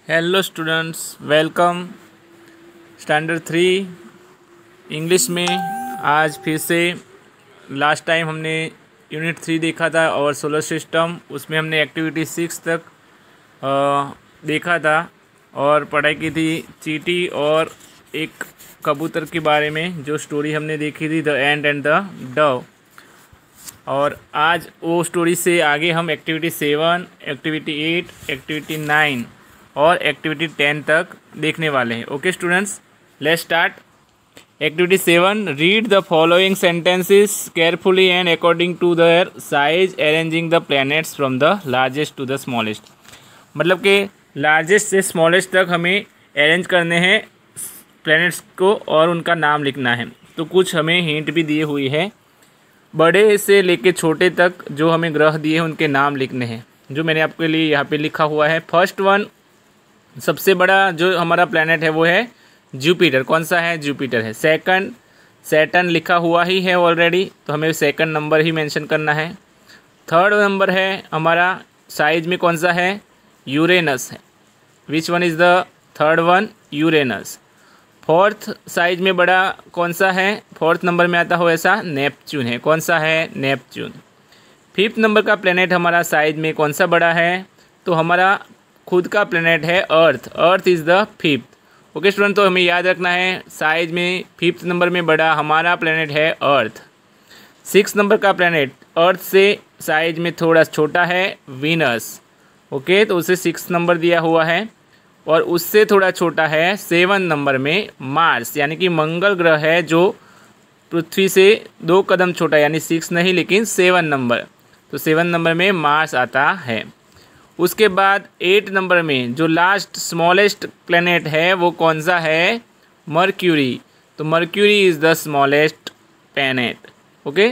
Hello students, welcome standard 3 English में। आज फिर से लास्ट टाइम हमने यूनिट 3 देखा था और सोलर सिस्टम, उसमें हमने एक्टिविटी 6 तक देखा था और पढ़ाई की थी चींटी और एक कबूतर के बारे में, जो स्टोरी हमने देखी थी, the end and the Dove. और आज वो स्टोरी से आगे हम एक्टिविटी 7, एक्टिविटी 8, एक्टिविटी 9 और एक्टिविटी 10 तक देखने वाले हैं। Okay students, let's start. Activity 7, read the following sentences carefully and according to their size, arranging the planets from the largest to the smallest. मतलब कि लार्जेस्ट से स्मॉलेस्ट तक हमें अरेंज करने हैं प्लैनेट्स को और उनका नाम लिखना है। तो कुछ हमें हिंट भी दिए हुई है, बड़े से लेके छोटे तक जो हमें ग्रह दिए हैं उनके नाम लिखने हैं, जो मैंने आपके लिए यहाँ पे लिखा हुआ है। फर्स्ट वन, सबसे बड़ा जो हमारा प्लैनेट है वो है जुपिटर। कौन सा है? जुपिटर है। सेकंड, सैटर्न लिखा हुआ ही है ऑलरेडी, तो हमें सेकंड नंबर ही मेंशन करना है। थर्ड नंबर है हमारा साइज में कौन सा है? यूरेनस है। Which one is the third one? Uranus. Fourth size में बड़ा कौन सा है? फोर्थ नंबर में आता हो ऐसा नेपच्यून है। कौन सा है? नेपच्यून। फिफ्थ नंबर का प्लेनेट हमारा साइज में कौन सा बड़ा है? तो हमारा खुद का प्लेनेट है earth. Earth is the fifth. Okay student, तो हमें याद रखना है साइज में फिफ्थ नंबर में बड़ा हमारा प्लेनेट है अर्थ। सिक्स नंबर का प्लेनेट अर्थ से साइज में थोड़ा छोटा है वीनस। ओके, तो उसे सिक्स नंबर दिया हुआ है। और उससे थोड़ा छोटा है सेवन नंबर में मार्स, यानी कि मंगल ग्रह है, जो पृथ्वी से 2 कदम छोटा, यानी 6 नहीं लेकिन 7 नंबर। तो 7 नंबर में मार्स आता है। उसके बाद 8 नंबर में जो लास्ट स्मॉलेस्ट प्लेनेट है वो कौन सा है? मर्क्यूरी। तो mercury is the smallest planet. Okay,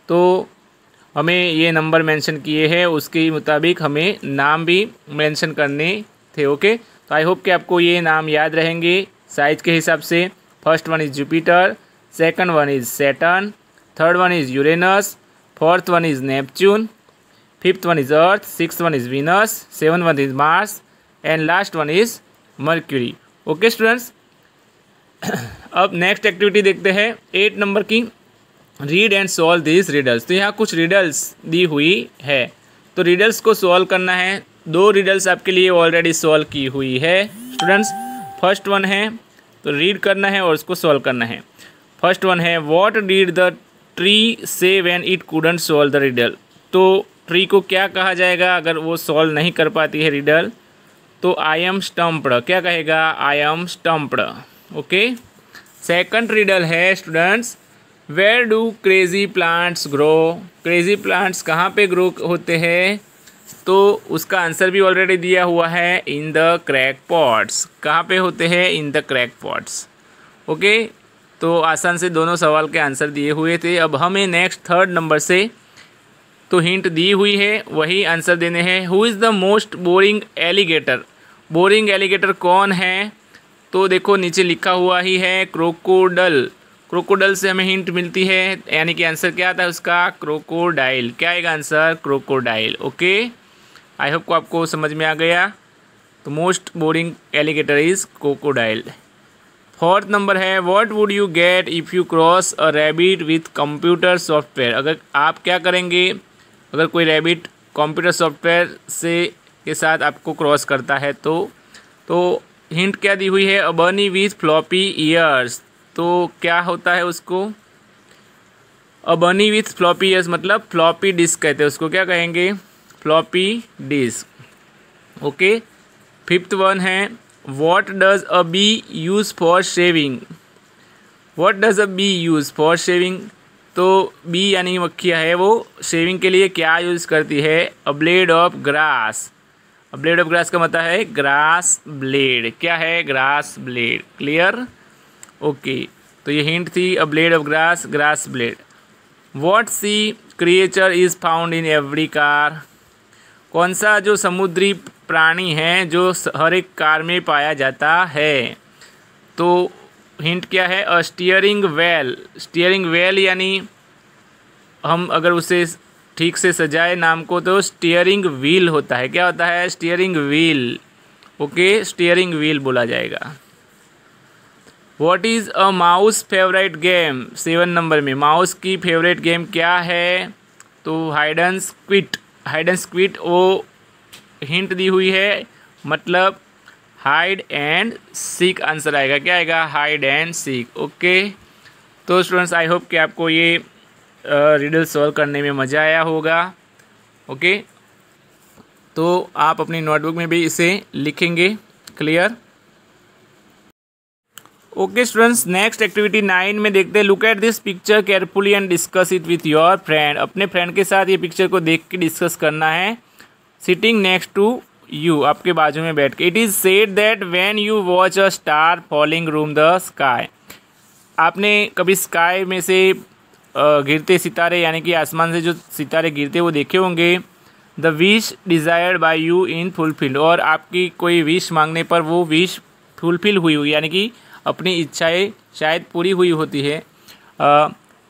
तो हमें ये नंबर मेंशन किए हैं, उसके मुताबिक हमें नाम भी मेंशन करने थे। ओके, तो आई होप कि आपको ये नाम याद रहेंगे साइज के हिसाब से। First one is Jupiter, second one is Saturn, third one is Uranus, fourth one is Neptune, fifth one is earth, sixth one is Venus, seven one is Mars and last one is mercury. Okay students, अब next activity देखते हैं 8 number की। Read and solve this riddles. तो यहाँ कुछ riddles दी हुई है, तो रिडल्स को सॉल्व करना है। 2 रिडल्स आपके लिए ऑलरेडी सॉल्व की हुई है स्टूडेंट्स। फर्स्ट वन है, तो रीड करना है और उसको सॉल्व करना है। फर्स्ट वन है, व्हाट डिड द ट्री से when it couldn't solve the riddle. तो ट्री को क्या कहा जाएगा अगर वो सॉल्व नहीं कर पाती है रिडल? तो आई एम स्टम्प्ड। क्या कहेगा? I am stumped. Okay, second riddle है students, where do crazy plants grow. Crazy plants कहाँ पे ग्रो होते हैं? तो उसका आंसर भी ऑलरेडी दिया हुआ है, इन द क्रैक पॉट्स। कहाँ पे होते हैं? In the crack pots. Okay, तो आसान से दोनों सवाल के आंसर दिए हुए थे। अब हमें नेक्स्ट थर्ड नंबर से तो हिंट दी हुई है, वही आंसर देने हैं। Who is the most boring alligator. Boring alligator कौन है? तो देखो नीचे लिखा हुआ ही है, क्रोकोडल। क्रोकोडल से हमें हिंट मिलती है, यानी कि आंसर क्या आता है उसका? क्रोकोडाइल। क्या आएगा answer? Crocodile. Okay, I hope को आपको समझ में आ गया। तो most boring alligator is crocodile. Fourth number है, what would you get if you cross a rabbit with computer software. अगर आप क्या करेंगे अगर कोई रैबिट कंप्यूटर सॉफ्टवेयर से के साथ आपको क्रॉस करता है? तो हिंट क्या दी हुई है? अ बनी विथ फ्लॉपी ईयर्स। तो क्या होता है उसको? A bunny with floppy ears मतलब फ्लॉपी डिस्क कहते हैं उसको। क्या कहेंगे? Floppy disk. Okay, fifth one है, what does a bee use for shaving. What does a bee use for shaving. तो बी यानी मक्खियाँ है, वो शेविंग के लिए क्या यूज़ करती है? अ blade of grass. A blade of grass का मतलब है ग्रास ब्लेड। क्या है? Grass blade. क्लियर? ओके, तो ये हिंट थी, a blade of grass, grass blade. What sea creature is found in every car. कौन सा जो समुद्री प्राणी है जो हर एक कार में पाया जाता है? तो हिंट क्या है? अ स्टीयरिंग व्हेल। स्टीयरिंग व्हेल यानी हम अगर उसे ठीक से सजाए नाम को तो स्टीयरिंग व्हील होता है। क्या होता है? Steering wheel. Okay, steering wheel बोला जाएगा। What is a mouse favourite game? 7 number में माउस की फेवरेट गेम क्या है? तो हाइड एंड स्क्विट। हाइड एंड स्क्विट वो हिंट दी हुई है, मतलब हाइड एंड सीक आंसर आएगा। क्या आएगा? Hide and seek. ओके, तो स्टूडेंट्स आई होप कि आपको ये रिडल सॉल्व करने में मज़ा आया होगा। ओके, तो आप अपनी नोटबुक में भी इसे लिखेंगे। Clear? Okay students, next activity 9 में देखते हैं। Look at this picture carefully and discuss it with your friend. अपने फ्रेंड के साथ ये पिक्चर को देख के डिस्कस करना है। सिटिंग नेक्स्ट टू यू, आपके बाजू में बैठ के। It is said that when you watch a star falling from the sky. आपने कभी स्काई में से गिरते सितारे यानी कि आसमान से जो सितारे गिरते वो देखे होंगे। The wish desired by you in fulfilled, और आपकी कोई विश मांगने पर वो विश फुलफिल हुई हुई यानी कि अपनी इच्छाएं शायद पूरी हुई होती है।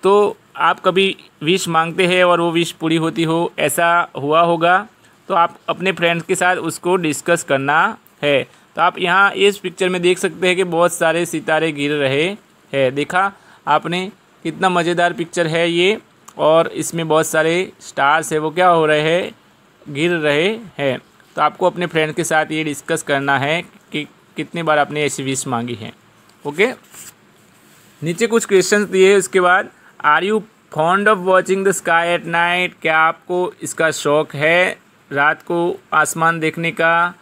तो आप कभी विश मांगते हैं और वो विश पूरी होती हो, ऐसा हुआ होगा, तो आप अपने फ्रेंड्स के साथ उसको डिस्कस करना है। तो आप यहाँ इस पिक्चर में देख सकते हैं कि बहुत सारे सितारे गिर रहे हैं। देखा आपने, कितना मज़ेदार पिक्चर है ये, और इसमें बहुत सारे स्टार्स है वो क्या हो रहे हैं? गिर रहे हैं। तो आपको अपने फ्रेंड के साथ ये डिस्कस करना है कि कितनी बार आपने ऐसी विश मांगी है। ओके, नीचे कुछ क्वेश्चंस दिए। उसके बाद are you fond of watching the sky at night? क्या आपको इसका शौक़ है रात को आसमान देखने का?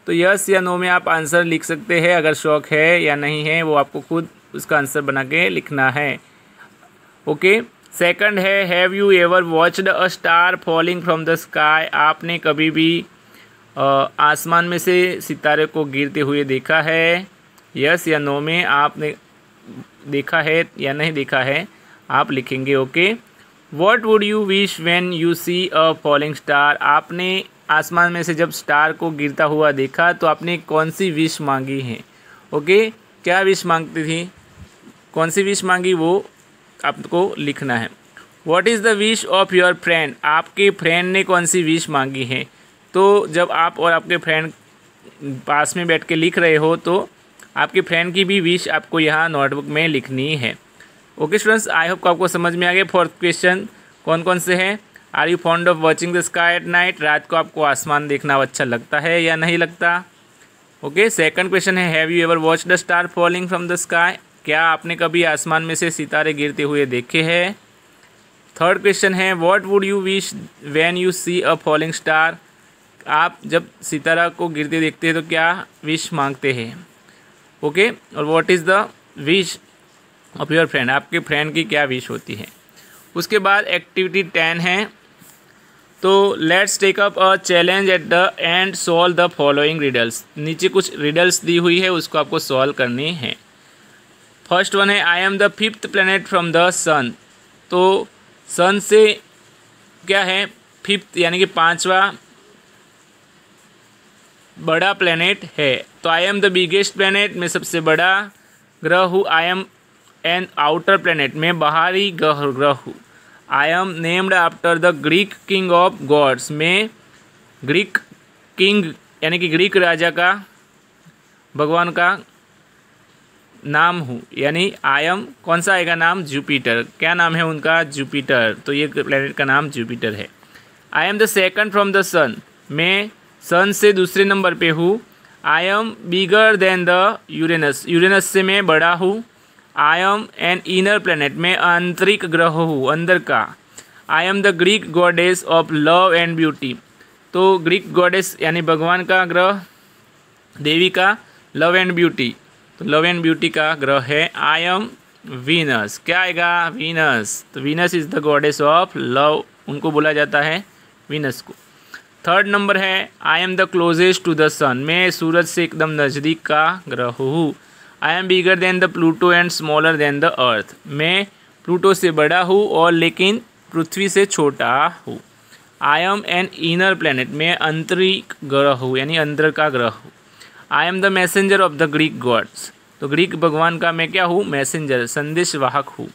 तो यस या नो में आप आंसर लिख सकते हैं। अगर शौक़ है या नहीं है वो आपको खुद उसका आंसर बना के लिखना है। ओके, सेकंड है have you ever watched a star falling from the sky? आपने कभी भी आसमान में से सितारे को गिरते हुए देखा है? यस या नो में आपने देखा है या नहीं देखा है आप लिखेंगे। Okay, what would you wish when you see a falling star? आपने आसमान में से जब स्टार को गिरता हुआ देखा तो आपने कौन सी विश मांगी है? ओके, क्या विश मांगती थी, कौन सी विश मांगी वो आपको लिखना है। What is the wish of your friend? आपके फ्रेंड ने कौन सी विश मांगी है? तो जब आप और आपके फ्रेंड पास में बैठ के लिख रहे हो तो आपके फ्रेंड की भी विश आपको यहाँ नोटबुक में लिखनी है। ओके स्टूडेंट्स, आई होप आपको समझ में आ गया। फोर्थ क्वेश्चन कौन कौन से हैं? Are you fond of watching the sky at night? रात को आपको आसमान देखना अच्छा लगता है या नहीं लगता? ओके, सेकंड क्वेश्चन है have you ever watch the star falling from the sky? क्या आपने कभी आसमान में से सितारे गिरते हुए देखे हैं? थर्ड क्वेश्चन है what would you wish when you see a falling star? आप जब सितारा को गिरते देखते हैं तो क्या विश मांगते हैं? ओके, और what is the wish of your friend? आपके फ्रेंड की क्या विश होती है? उसके बाद एक्टिविटी 10 है। तो let's take up a challenge at the end solve the following riddles. नीचे कुछ रिडल्स दी हुई है, उसको आपको सॉल्व करनी है। फर्स्ट वन है I am the fifth planet from the sun. तो सन से क्या है? फिफ्थ यानी कि 5वां बड़ा प्लैनेट है। तो I am the biggest planet, मैं सबसे बड़ा ग्रह हूँ। I am an outer planet, मैं बाहरी ग्रह हूँ। I am named after the Greek king of gods, मैं ग्रीक किंग यानी कि ग्रीक राजा का, भगवान का नाम हूँ। यानी आई एम कौन सा आएगा नाम? जुपिटर। क्या नाम है उनका? जुपिटर। तो ये प्लैनेट का नाम जुपिटर है। I am the second from the sun, मैं सन से दूसरे नंबर पे हूँ। I am bigger than the Uranus, Uranus से मैं बड़ा हूँ। I am an inner planet, मैं आंतरिक ग्रह हूँ, अंदर का। I am the Greek goddess of love and beauty, तो ग्रीक गॉडेस यानी भगवान का ग्रह, देवी का लव एंड ब्यूटी, तो लव एंड ब्यूटी का ग्रह है। आई एम वीनस, क्या आएगा? वीनस। तो Venus is the goddess of love, उनको बोला जाता है वीनस को। थर्ड नंबर है I am the closest to the sun, मैं सूरज से एकदम नज़दीक का ग्रह हूँ। I am bigger than the Pluto and smaller than the earth, मैं प्लूटो से बड़ा हूँ और लेकिन पृथ्वी से छोटा हूँ। I am an inner planet, मैं आंतरिक ग्रह हूँ यानी अंदर का ग्रह हूँ। I am the messenger of the Greek gods, तो ग्रीक भगवान का मैं क्या हूँ? मैसेंजर, संदेशवाहक हूँ।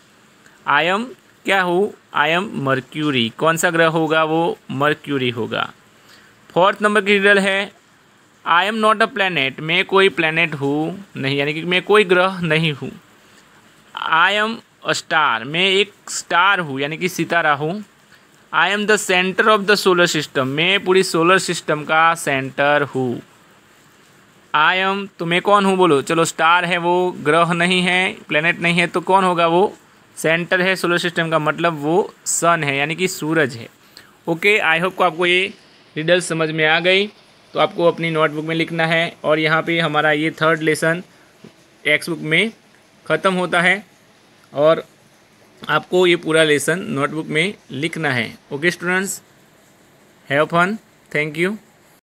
आई एम क्या हूँ? आई एम मर्क्यूरी, कौन सा ग्रह होगा वो? मर्क्यूरी होगा। फोर्थ नंबर की रिडल है I am not a planet, मैं कोई प्लैनेट हूँ नहीं, यानी कि मैं कोई ग्रह नहीं हूँ। आई एम अ स्टार, मैं एक स्टार हूँ यानी कि सितारा हूँ। I am the centre of the solar system, मैं पूरी सोलर सिस्टम का सेंटर हूँ। आई एम, तो मैं कौन हूँ बोलो, चलो स्टार है वो ग्रह नहीं है, प्लेनेट नहीं है, तो कौन होगा वो, सेंटर है सोलर सिस्टम का, मतलब वो सन है यानी कि सूरज है। ओके, आई होप को आपको ये रिडल समझ में आ गई। तो आपको अपनी नोटबुक में लिखना है और यहाँ पे हमारा ये थर्ड लेसन टेक्स्ट बुक में ख़त्म होता है और आपको ये पूरा लेसन नोटबुक में लिखना है। Okay students, have fun, thank you.